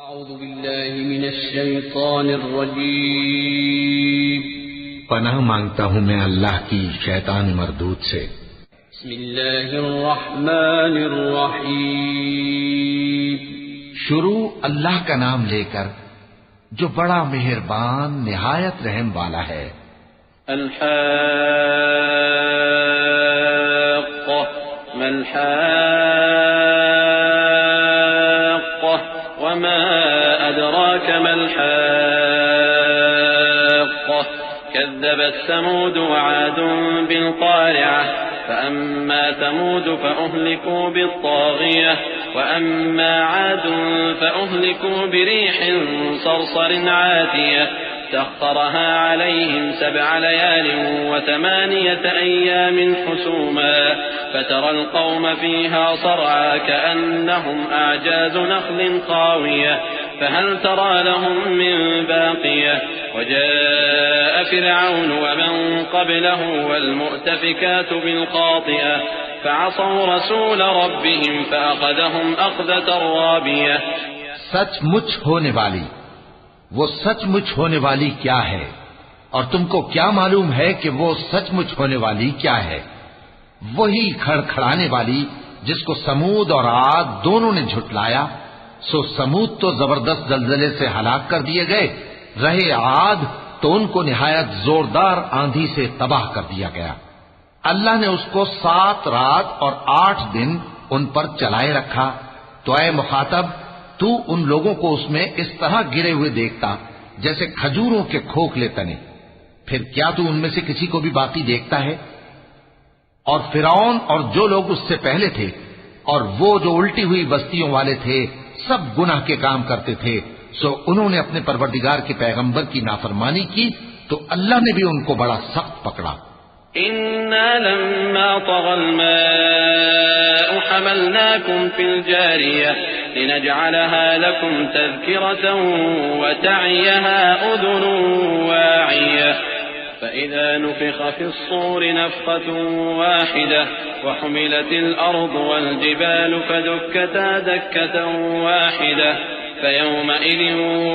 اعوذ باللہ من الشیطان الرجیم پناہ مانگتا ہوں میں اللہ کی شیطان مردود سے۔ بسم اللہ الرحمن الرحیم شروع اللہ کا نام لے کر جو بڑا مہربان نہایت رحم والا ہے۔ الحاقہ ما الحاقہ وما أدراك ما الحاقة كذبت ثمود وعاد بالقارعة فأما ثمود فأهلكوا بالطاغية وأما عاد فأهلكوا بريح صرصر عاتية سخرها عليهم 7 ليال و8 أيام حسوما فترى القوم فيها صرعى كأنهم أعجاز نخل خاوية فهل ترى لهم من باقية وجاء فرعون ومن قبله والمؤتفكات بالخاطئة فعصوا رسول ربهم فأخذهم أخذة رابية۔ سچ مچ ہونے والی، وہ سچ مچ ہونے والی کیا ہے، اور تم کو کیا معلوم ہے کہ وہ سچ مچ ہونے والی کیا ہے؟ وہی کھڑکھڑانے والی جس کو سمود اور عاد دونوں نے جھٹلایا۔ سو سمود تو زبردست زلزلے سے ہلاک کر دیے گئے، رہے عاد تو ان کو نہایت زوردار آندھی سے تباہ کر دیا گیا۔ اللہ نے اس کو 7 رات اور 8 دن ان پر چلائے رکھا۔ تو اے مخاطب، تو ان لوگوں کو اس میں اس طرح گرے ہوئے دیکھتا جیسے کھجوروں کے کھوکھلے تنے، پھر کیا تو ان میں سے کسی کو بھی باقی دیکھتا ہے؟ اور فرعون اور جو لوگ اس سے پہلے تھے اور وہ جو الٹی ہوئی بستیوں والے تھے سب گناہ کے کام کرتے تھے، سو انہوں نے اپنے پروردگار کے پیغمبر کی نافرمانی کی تو اللہ نے بھی ان کو بڑا سخت پکڑا۔ إنا لما طغى الماء حملناكم في الجارية لنجعلها لكم تذكرة وتعيها أذن واعية فإذا نفخ في الصور نفخة واحدة وحملت الأرض والجبال فدكتا دكة واحدة فيومئذ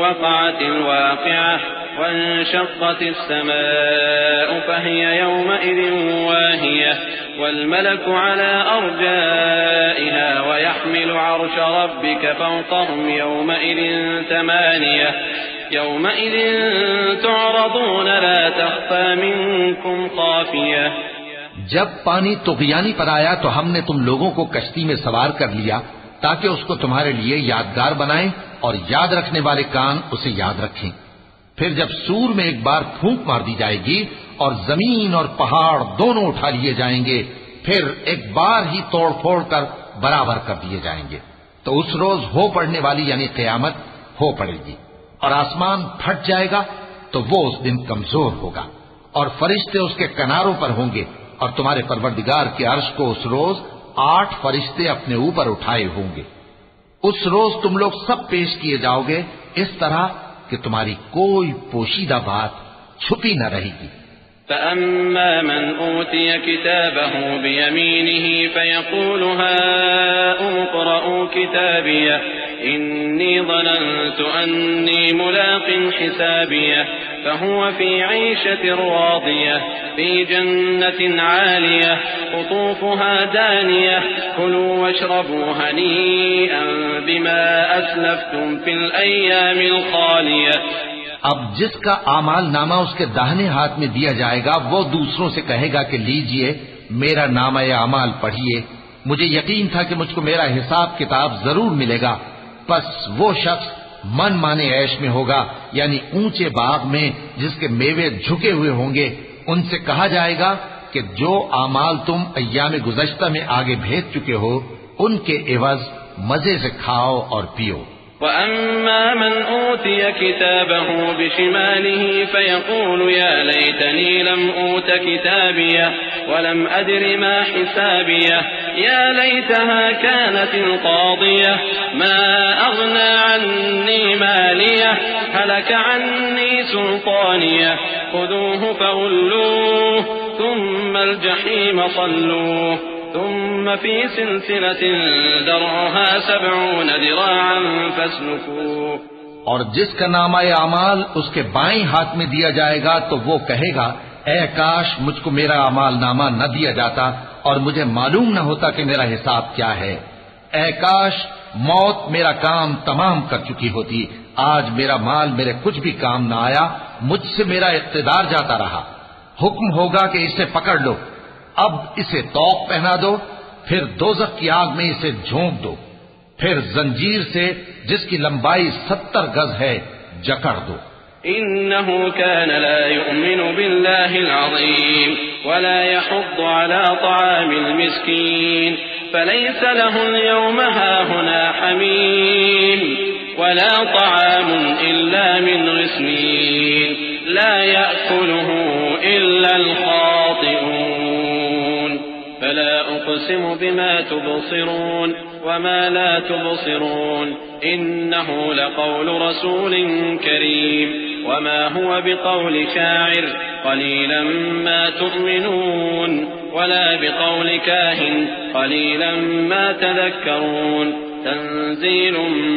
وقعت الواقعة وانشقت السماء فهي يومئذ واهية والملك على أرجائها ويحمل عرش ربك فوقهم يومئذ 8 يومئذ تعرضون لا تخفى منكم خافية۔ جب پانی طغیانی پر آیا تو ہم نے تم لوگوں کو کشتی میں سوار کر لیا تاکہ اس کو تمہارے لیے یادگار بنائیں اور یاد رکھنے والے کان اسے یاد رکھیں۔ پھر جب سور میں ایک بار پھونک مار دی جائے گی اور زمین اور پہاڑ دونوں اٹھا لیے جائیں گے، پھر ایک بار ہی توڑ پھوڑ کر برابر کر دیے جائیں گے، تو اس روز ہو پڑنے والی یعنی قیامت ہو پڑے گی، اور آسمان پھٹ جائے گا تو وہ اس دن کمزور ہوگا، اور فرشتے اس کے کناروں پر ہوں گے، اور تمہارے پروردگار کے عرش کو اس روز 8 فرشتے اپنے اوپر اٹھائے ہوں گے۔ اس روز تم لوگ سب پیش کیے جاؤ گے اس طرح کہ تمہاری کوئی پوشیدہ بات چھپی نہ رہے گی۔ فأما من أوتي كتابه بيمينه فيقول هاؤم اقرءوا كتابيه إني ظننت أني ملاق حسابيه فهو في عيشة راضية في جنة عالية قطوفها دانية كلوا واشربوا هنيئا بما أسلفتم في الأيام الخالية۔ اب جس کا اعمال نامہ اس کے داہنے ہاتھ میں دیا جائے گا وہ دوسروں سے کہے گا کہ لیجئے میرا نامہ اعمال پڑھیے، مجھے یقین تھا کہ مجھ کو میرا حساب کتاب ضرور ملے گا۔ پس وہ شخص من مانے عیش میں ہوگا، یعنی اونچے باغ میں جس کے میوے جھکے ہوئے ہوں گے۔ ان سے کہا جائے گا کہ جو اعمال تم ایام گزشتہ میں آگے بھیج چکے ہو ان کے عوض مزے سے کھاؤ اور پیو۔ وأما من أوتي كتابه بشماله فيقول يا ليتني لم أوت كتابيه ولم أدر ما حسابيه يا ليتها كانت القاضية ما أغنى عني ماليه هلك عني سلطانيه خذوه فغلوه ثم الجحيم صلوه ثم في سلسلة ذرعها 70 ذراعا فاسلكوه. اور جس کا نامہ اعمال اس کے بائیں ہاتھ میں دیا جائے گا تو وہ کہے گا اے کاش مجھ کو میرا اعمال نامہ نہ دیا جاتا اور مجھے معلوم نہ ہوتا کہ میرا حساب کیا ہے. اے کاش موت میرا کام تمام کر چکی ہوتی. آج میرا مال میرے کچھ بھی کام نہ آیا، مجھ سے میرا اقتدار جاتا رہا. حکم ہوگا کہ اسے پکڑ لو، اب اسے طوق پہنا دو، پھر دوزخ کی آگ میں اسے جھونک دو، پھر زنجیر سے جس کی لمبائی 70 گز ہے جکڑ دو. إنه كان لا يؤمن بالله العظيم ولا يحض على طعام المسكين فليس له اليوم هاهنا حميم ولا طعام إلا من غسلين لا يأكله إلا الخاطئون. فلا أقسم بما تبصرون وما لا تبصرون إنه لقول رسول كريم وما هو بقول شاعر قليلا ما تؤمنون ولا بقول كاهن قليلا ما تذكرون تنزيل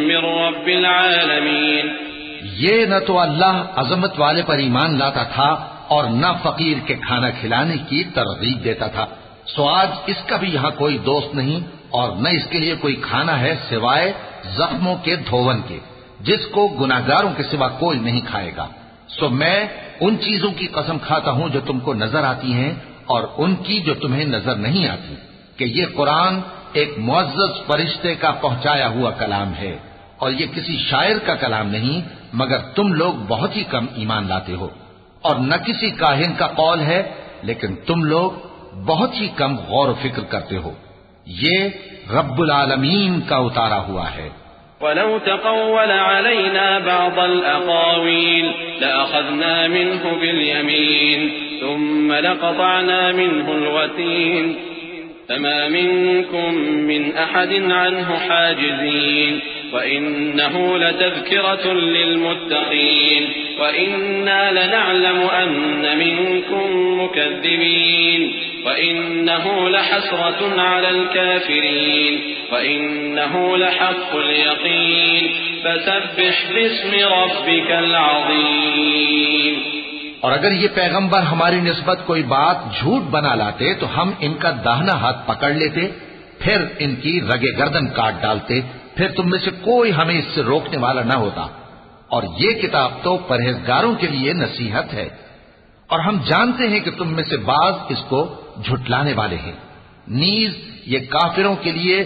من رب العالمين. یہ نہ تو اللہ عظمت والے پر ایمان لاتا تھا اور نہ فقیر کے کھانا کھلانے کی ترغیب دیتا تھا. سو آج اس کا بھی یہاں کوئی دوست نہیں اور نہ اس کے لیے کوئی کھانا ہے سوائے زخموں کے دھون کے جس کو گناہگاروں کے سوا کوئی نہیں کھائے گا. سو میں ان چیزوں کی قسم کھاتا ہوں جو تم کو نظر آتی ہیں اور ان کی جو تمہیں نظر نہیں آتی کہ یہ قرآن ایک معزز فرشتے کا پہنچایا ہوا کلام ہے اور یہ کسی شاعر کا کلام نہیں مگر تم لوگ بہت ہی کم ایمان لاتے ہو. اور نہ کسی کاہن کا قول ہے لیکن تم لوگ بہت ہی کم غور و فکر کرتے ہو. یہ رب العالمین کا اتارا ہوا ہے. وَلَوْ تَقَوَّلَ عَلَيْنَا بَعْضَ الْأَقَاوِيلِ لَأَخَذْنَا مِنْهُ بِالْيَمِينِ ثُمَّ لَقَطَعْنَا مِنْهُ الْوَتِينَ فَمَا مِنْكُمْ مِنْ أَحَدٍ عَنْهُ حَاجِزِينَ وَإِنَّهُ لَتَذْكِرَةٌ لِلْمُتَّقِينَ وَإِنَّا لَنَعْلَمُ أَنَّ مِنْكُمْ مُكَذِّبِينَ وَإِنَّهُ لَحَسْرَةٌ عَلَى الْكَافِرِينَ وَإِنَّهُ لَحَقُّ الْيَقِينِ فَسَبِّحْ بِاسْمِ رَبِّكَ الْعَظِيمِ. اور اگر یہ پیغمبر ہماری نسبت کوئی بات جھوٹ بنا لاتے تو ہم ان کا داہنا ہاتھ پکڑ لیتے، پھر ان کی رگے گردن کاٹ ڈالتے، پھر تم میں سے کوئی ہمیں اس سے روکنے والا نہ ہوتا. اور یہ کتاب تو پرہیزگاروں کے لیے نصیحت ہے اور ہم جانتے ہیں کہ تم میں سے بعض اس کو جھٹلانے والے ہیں. نیز یہ کافروں کے لیے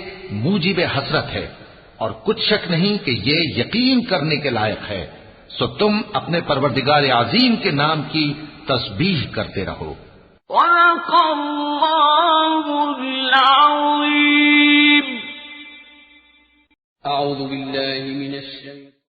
موجب حسرت ہے اور کچھ شک نہیں کہ یہ یقین کرنے کے لائق ہے. سو تم اپنے پروردگار عظیم کے نام کی تسبیح کرتے رہو. صدق اللہ العظیم. اعوذ باللہ من الشیطان